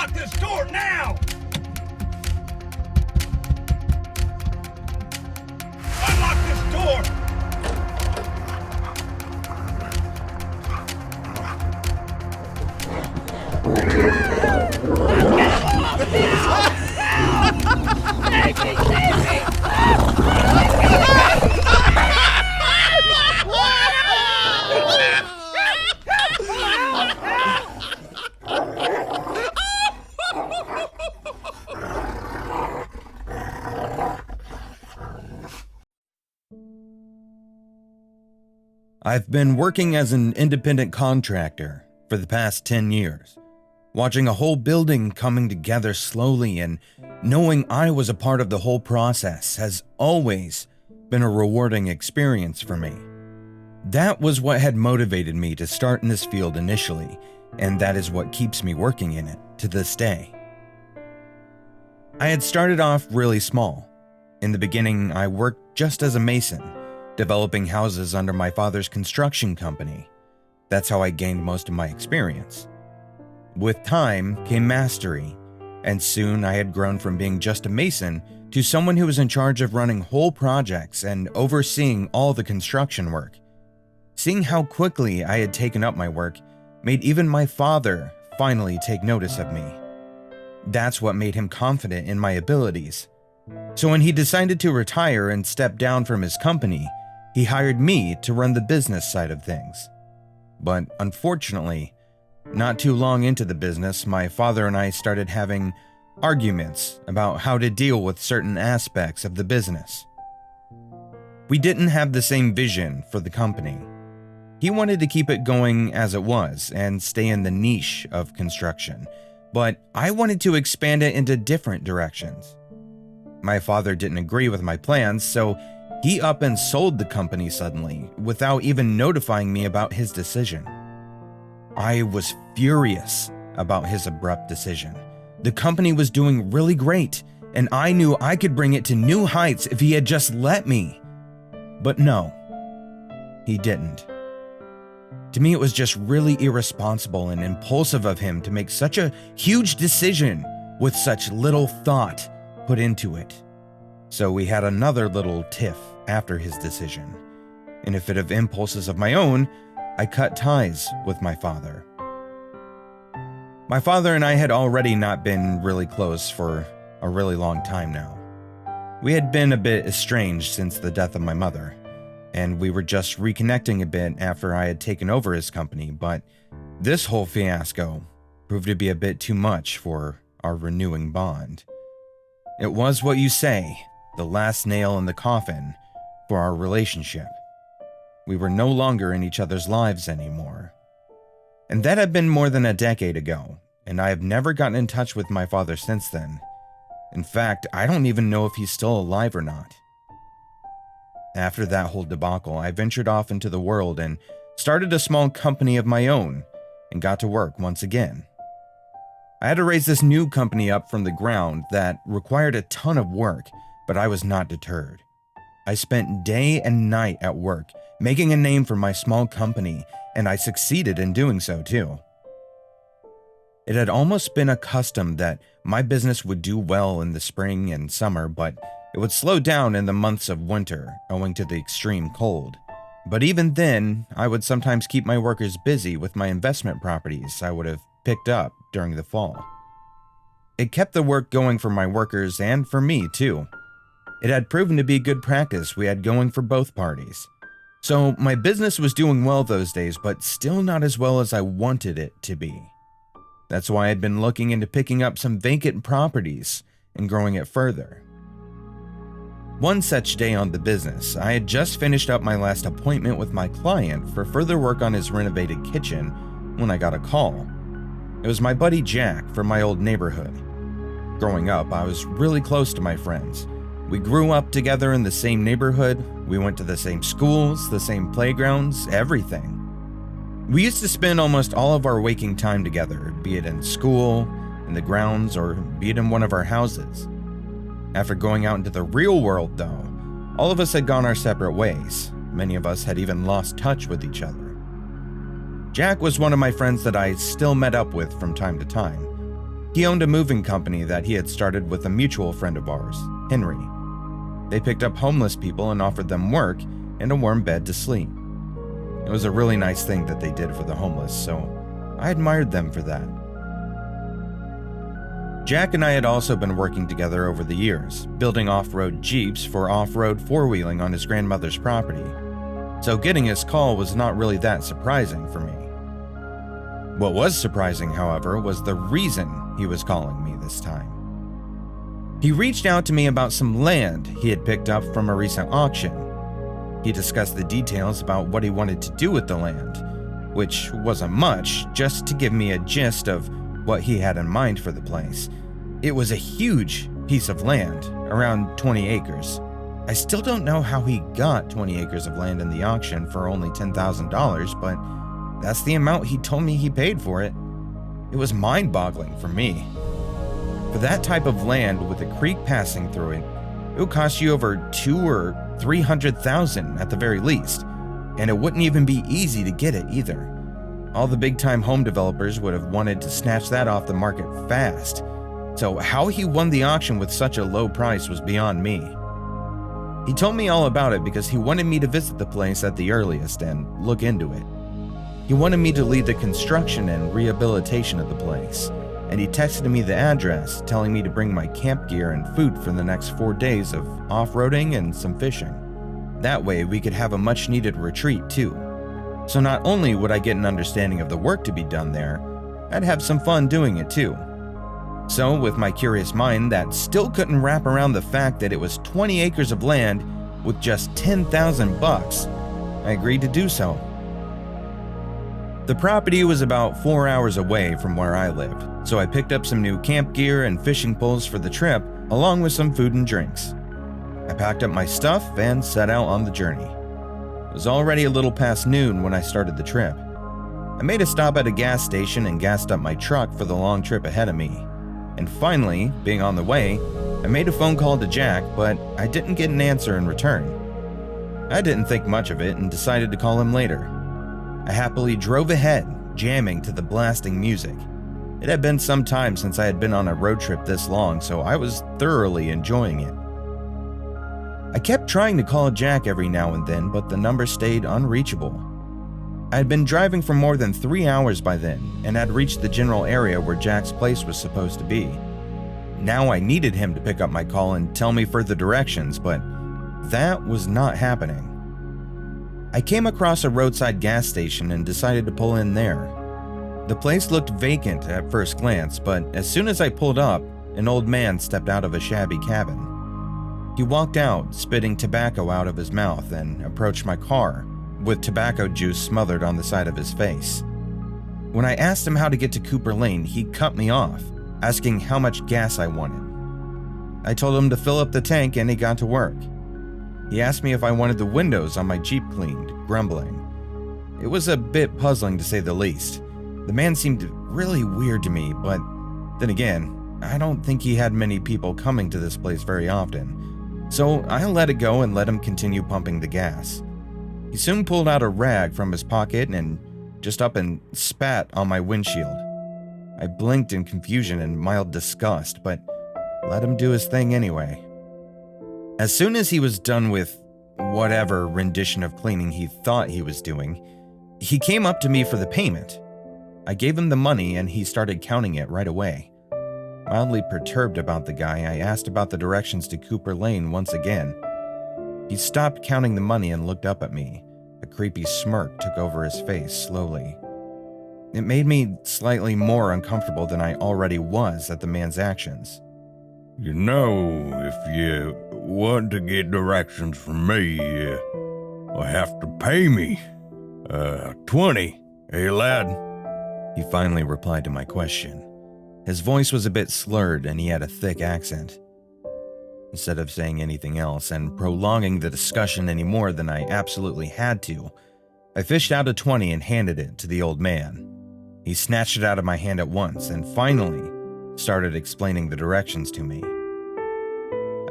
Unlock this door now! Unlock this door! I've been working as an independent contractor for the past 10 years, watching a whole building coming together slowly and knowing I was a part of the whole process has always been a rewarding experience for me. That was what had motivated me to start in this field initially, and that is what keeps me working in it to this day. I had started off really small. In the beginning, I worked just as a mason, developing houses under my father's construction company. That's how I gained most of my experience. With time came mastery, and soon I had grown from being just a mason to someone who was in charge of running whole projects and overseeing all the construction work. Seeing how quickly I had taken up my work made even my father finally take notice of me. That's what made him confident in my abilities. So when he decided to retire and step down from his company, he hired me to run the business side of things. But unfortunately, not too long into the business, my father and I started having arguments about how to deal with certain aspects of the business. We didn't have the same vision for the company. He wanted to keep it going as it was and stay in the niche of construction, but I wanted to expand it into different directions. My father didn't agree with my plans, so he up and sold the company suddenly, without even notifying me about his decision. I was furious about his abrupt decision. The company was doing really great, and I knew I could bring it to new heights if he had just let me. But no, he didn't. To me, it was just really irresponsible and impulsive of him to make such a huge decision with such little thought put into it. So we had another little tiff after his decision. In a fit of impulses of my own, I cut ties with my father. My father and I had already not been really close for a really long time now. We had been a bit estranged since the death of my mother, and we were just reconnecting a bit after I had taken over his company, but this whole fiasco proved to be a bit too much for our renewing bond. It was what you say, the last nail in the coffin for our relationship. We were no longer in each other's lives anymore. And that had been more than a decade ago, and I have never gotten in touch with my father since then. In fact, I don't even know if he's still alive or not. After that whole debacle, I ventured off into the world and started a small company of my own and got to work once again. I had to raise this new company up from the ground that required a ton of work, but I was not deterred. I spent day and night at work, making a name for my small company, and I succeeded in doing so too. It had almost been a custom that my business would do well in the spring and summer, but it would slow down in the months of winter owing to the extreme cold. But even then, I would sometimes keep my workers busy with my investment properties I would have picked up during the fall. It kept the work going for my workers and for me too. It had proven to be good practice we had going for both parties. So my business was doing well those days, but still not as well as I wanted it to be. That's why I'd been looking into picking up some vacant properties and growing it further. One such day on the business, I had just finished up my last appointment with my client for further work on his renovated kitchen when I got a call. It was my buddy Jack from my old neighborhood. Growing up, I was really close to my friends. We grew up together in the same neighborhood, we went to the same schools, the same playgrounds, everything. We used to spend almost all of our waking time together, be it in school, in the grounds, or be it in one of our houses. After going out into the real world, though, all of us had gone our separate ways. Many of us had even lost touch with each other. Jack was one of my friends that I still met up with from time to time. He owned a moving company that he had started with a mutual friend of ours, Henry. They picked up homeless people and offered them work and a warm bed to sleep. It was a really nice thing that they did for the homeless, so I admired them for that. Jack and I had also been working together over the years, building off-road Jeeps for off-road four-wheeling on his grandmother's property, so getting his call was not really that surprising for me. What was surprising, however, was the reason he was calling me this time. He reached out to me about some land he had picked up from a recent auction. He discussed the details about what he wanted to do with the land, which wasn't much, just to give me a gist of what he had in mind for the place. It was a huge piece of land, around 20 acres. I still don't know how he got 20 acres of land in the auction for only $10,000, but that's the amount he told me he paid for it. It was mind-boggling for me. For that type of land with a creek passing through it, it would cost you over $200,000 or $300,000 at the very least, and it wouldn't even be easy to get it either. All the big-time home developers would have wanted to snatch that off the market fast, so how he won the auction with such a low price was beyond me. He told me all about it because he wanted me to visit the place at the earliest and look into it. He wanted me to lead the construction and rehabilitation of the place, and he texted me the address, telling me to bring my camp gear and food for the next 4 days of off-roading and some fishing. That way we could have a much-needed retreat too. So not only would I get an understanding of the work to be done there, I'd have some fun doing it too. So with my curious mind that still couldn't wrap around the fact that it was 20 acres of land with just $10,000, I agreed to do so. The property was about 4 hours away from where I lived, so I picked up some new camp gear and fishing poles for the trip, along with some food and drinks. I packed up my stuff and set out on the journey. It was already a little past noon when I started the trip. I made a stop at a gas station and gassed up my truck for the long trip ahead of me. And finally, being on the way, I made a phone call to Jack, but I didn't get an answer in return. I didn't think much of it and decided to call him later. I happily drove ahead, jamming to the blasting music. It had been some time since I had been on a road trip this long, so I was thoroughly enjoying it. I kept trying to call Jack every now and then, but the number stayed unreachable. I had been driving for more than 3 hours by then and had reached the general area where Jack's place was supposed to be. Now I needed him to pick up my call and tell me further directions, but that was not happening. I came across a roadside gas station and decided to pull in there. The place looked vacant at first glance, but as soon as I pulled up, an old man stepped out of a shabby cabin. He walked out, spitting tobacco out of his mouth, and approached my car, with tobacco juice smothered on the side of his face. When I asked him how to get to Cooper Lane, he cut me off, asking how much gas I wanted. I told him to fill up the tank and he got to work. He asked me if I wanted the windows on my Jeep cleaned, grumbling. It was a bit puzzling to say the least. The man seemed really weird to me, but then again, I don't think he had many people coming to this place very often. So I let it go and let him continue pumping the gas. He soon pulled out a rag from his pocket and just up and spat on my windshield. I blinked in confusion and mild disgust, but let him do his thing anyway. As soon as he was done with whatever rendition of cleaning he thought he was doing, he came up to me for the payment. I gave him the money and he started counting it right away. Mildly perturbed about the guy, I asked about the directions to Cooper Lane once again. He stopped counting the money and looked up at me. A creepy smirk took over his face slowly. It made me slightly more uncomfortable than I already was at the man's actions. You know, if you want to get directions from me, you'll have to pay me. 20, eh, lad? He finally replied to my question. His voice was a bit slurred and he had a thick accent. Instead of saying anything else and prolonging the discussion any more than I absolutely had to, I fished out a 20 and handed it to the old man. He snatched it out of my hand at once and finally started explaining the directions to me.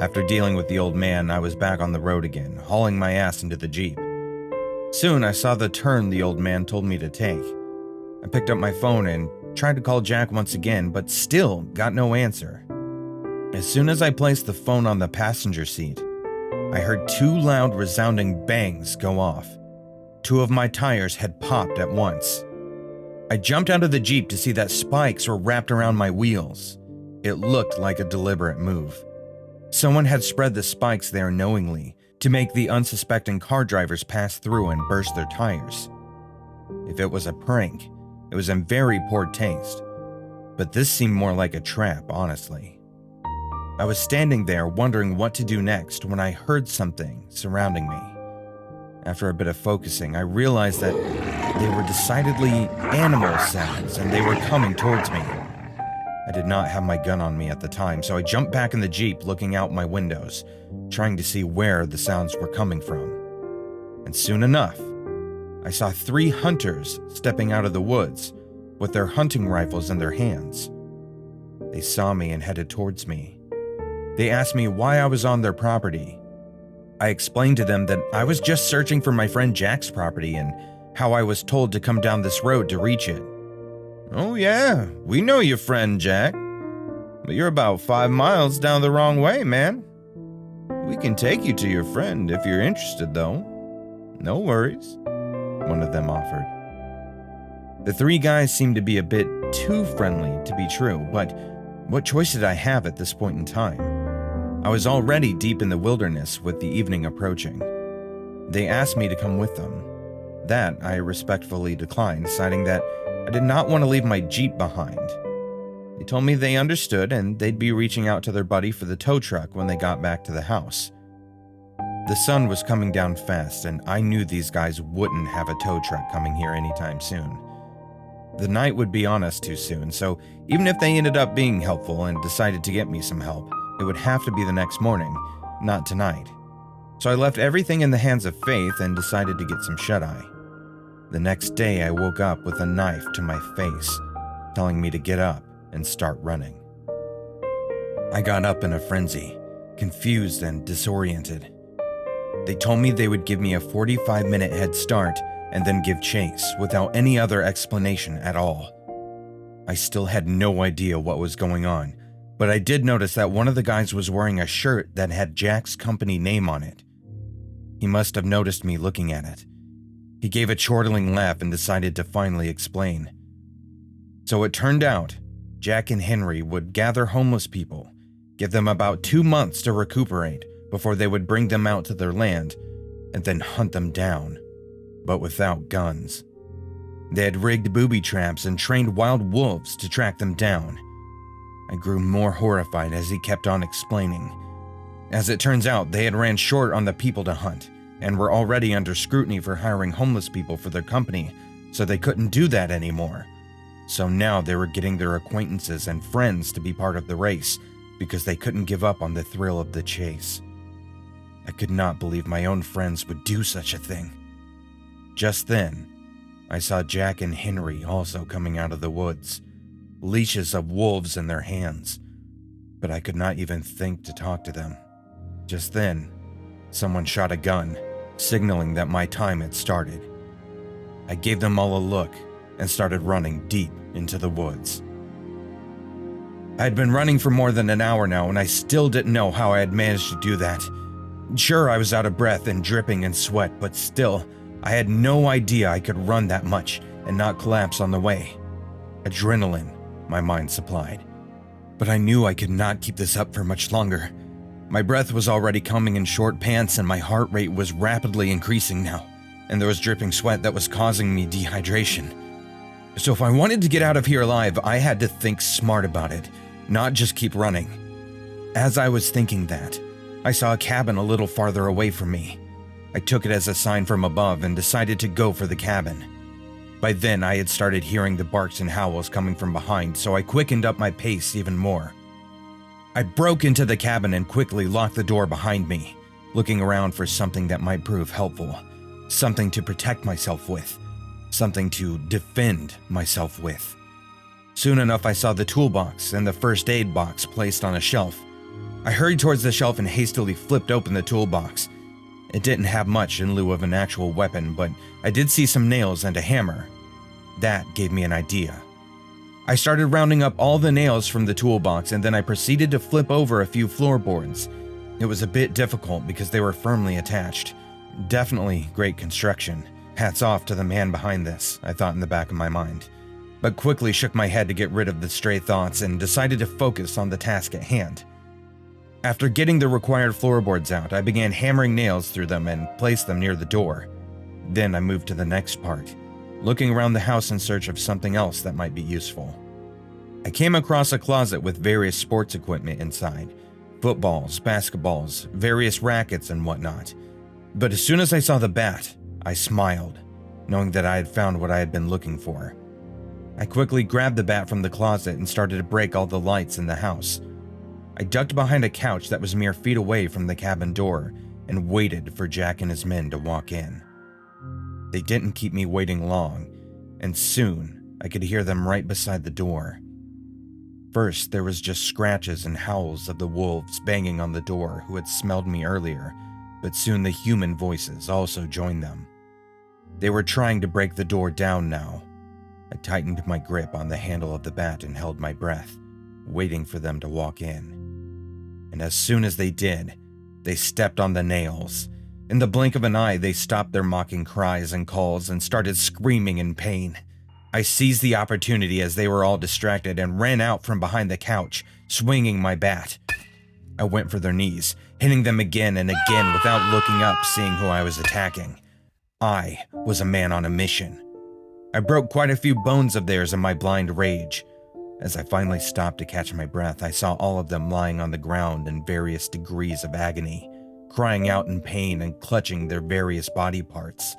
After dealing with the old man, I was back on the road again, hauling my ass into the Jeep. Soon I saw the turn the old man told me to take. I picked up my phone and Tried to call Jack once again, but still got no answer. As soon as I placed the phone on the passenger seat, I heard two loud resounding bangs go off. Two of my tires had popped at once. I jumped out of the Jeep to see that spikes were wrapped around my wheels. It looked like a deliberate move. Someone had spread the spikes there knowingly to make the unsuspecting car drivers pass through and burst their tires. If it was a prank, it was in very poor taste, but this seemed more like a trap, honestly. I was standing there wondering what to do next when I heard something surrounding me. After a bit of focusing, I realized that they were decidedly animal sounds and they were coming towards me. I did not have my gun on me at the time, so I jumped back in the Jeep looking out my windows, trying to see where the sounds were coming from. And soon enough, I saw 3 hunters stepping out of the woods with their hunting rifles in their hands. They saw me and headed towards me. They asked me why I was on their property. I explained to them that I was just searching for my friend Jack's property and how I was told to come down this road to reach it. "Oh yeah, we know your friend Jack, but you're about 5 miles down the wrong way, man. We can take you to your friend if you're interested though. No worries," one of them offered. The 3 guys seemed to be a bit too friendly to be true, but what choice did I have at this point in time? I was already deep in the wilderness with the evening approaching. They asked me to come with them. That I respectfully declined, citing that I did not want to leave my Jeep behind. They told me they understood and they'd be reaching out to their buddy for the tow truck when they got back to the house. The sun was coming down fast, and I knew these guys wouldn't have a tow truck coming here anytime soon. The night would be on us too soon, so even if they ended up being helpful and decided to get me some help, it would have to be the next morning, not tonight. So I left everything in the hands of faith and decided to get some shut-eye. The next day, I woke up with a knife to my face, telling me to get up and start running. I got up in a frenzy, confused and disoriented. They told me they would give me a 45-minute head start and then give chase without any other explanation at all. I still had no idea what was going on, but I did notice that one of the guys was wearing a shirt that had Jack's company name on it. He must have noticed me looking at it. He gave a chortling laugh and decided to finally explain. So it turned out, Jack and Henry would gather homeless people, give them about 2 months to recuperate before they would bring them out to their land, and then hunt them down, but without guns. They had rigged booby traps and trained wild wolves to track them down. I grew more horrified as he kept on explaining. As it turns out, they had ran short on the people to hunt, and were already under scrutiny for hiring homeless people for their company, so they couldn't do that anymore. So now they were getting their acquaintances and friends to be part of the race, because they couldn't give up on the thrill of the chase. I could not believe my own friends would do such a thing. Just then, I saw Jack and Henry also coming out of the woods, leashes of wolves in their hands, but I could not even think to talk to them. Just then, someone shot a gun, signaling that my time had started. I gave them all a look and started running deep into the woods. I had been running for more than an hour now, and I still didn't know how I had managed to do that. Sure, I was out of breath and dripping in sweat, but still, I had no idea I could run that much and not collapse on the way. Adrenaline, my mind supplied. But I knew I could not keep this up for much longer. My breath was already coming in short pants and my heart rate was rapidly increasing now, and there was dripping sweat that was causing me dehydration. So if I wanted to get out of here alive, I had to think smart about it, not just keep running. As I was thinking that, I saw a cabin a little farther away from me. I took it as a sign from above and decided to go for the cabin. By then, I had started hearing the barks and howls coming from behind, so I quickened up my pace even more. I broke into the cabin and quickly locked the door behind me, looking around for something that might prove helpful, something to protect myself with, something to defend myself with. Soon enough, I saw the toolbox and the first aid box placed on a shelf. I hurried towards the shelf and hastily flipped open the toolbox. It didn't have much in lieu of an actual weapon, but I did see some nails and a hammer. That gave me an idea. I started rounding up all the nails from the toolbox, and then I proceeded to flip over a few floorboards. It was a bit difficult because they were firmly attached. Definitely great construction. Hats off to the man behind this, I thought in the back of my mind, but quickly shook my head to get rid of the stray thoughts and decided to focus on the task at hand. After getting the required floorboards out, I began hammering nails through them and placed them near the door. Then I moved to the next part, looking around the house in search of something else that might be useful. I came across a closet with various sports equipment inside, footballs, basketballs, various rackets, and whatnot. But as soon as I saw the bat, I smiled, knowing that I had found what I had been looking for. I quickly grabbed the bat from the closet and started to break all the lights in the house. I ducked behind a couch that was mere feet away from the cabin door and waited for Jack and his men to walk in. They didn't keep me waiting long, and soon I could hear them right beside the door. First, there was just scratches and howls of the wolves banging on the door who had smelled me earlier, but soon the human voices also joined them. They were trying to break the door down now. I tightened my grip on the handle of the bat and held my breath, waiting for them to walk in. And as soon as they did, they stepped on the nails. In the blink of an eye, they stopped their mocking cries and calls and started screaming in pain. I seized the opportunity as they were all distracted and ran out from behind the couch, swinging my bat. I went for their knees, hitting them again and again without looking up, seeing who I was attacking. I was a man on a mission. I broke quite a few bones of theirs in my blind rage. As I finally stopped to catch my breath, I saw all of them lying on the ground in various degrees of agony, crying out in pain and clutching their various body parts.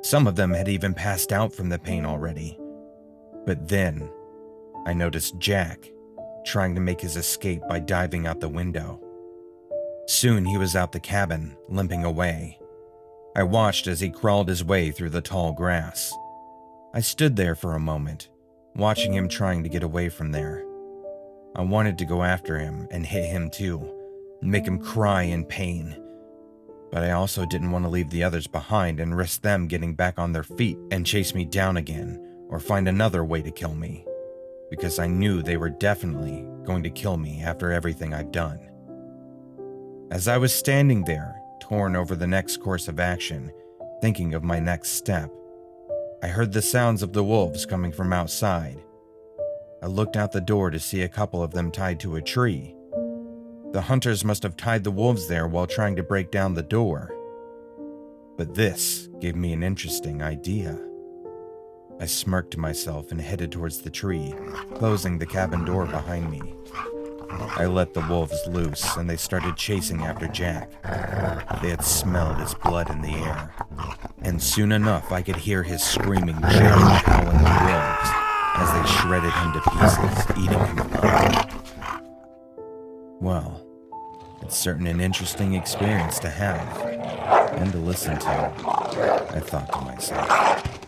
Some of them had even passed out from the pain already. But then, I noticed Jack trying to make his escape by diving out the window. Soon he was out the cabin, limping away. I watched as he crawled his way through the tall grass. I stood there for a moment, watching him trying to get away from there. I wanted to go after him and hit him too, make him cry in pain. But I also didn't want to leave the others behind and risk them getting back on their feet and chase me down again, or find another way to kill me, because I knew they were definitely going to kill me after everything I've done. As I was standing there, torn over the next course of action, thinking of my next step, I heard the sounds of the wolves coming from outside. I looked out the door to see a couple of them tied to a tree. The hunters must have tied the wolves there while trying to break down the door. But this gave me an interesting idea. I smirked to myself and headed towards the tree, closing the cabin door behind me. I let the wolves loose and they started chasing after Jack. They had smelled his blood in the air, and soon enough I could hear his screaming, shouting, howling the wolves as they shredded him to pieces, eating him alive. Well, it's certainly an interesting experience to have and to listen to, I thought to myself.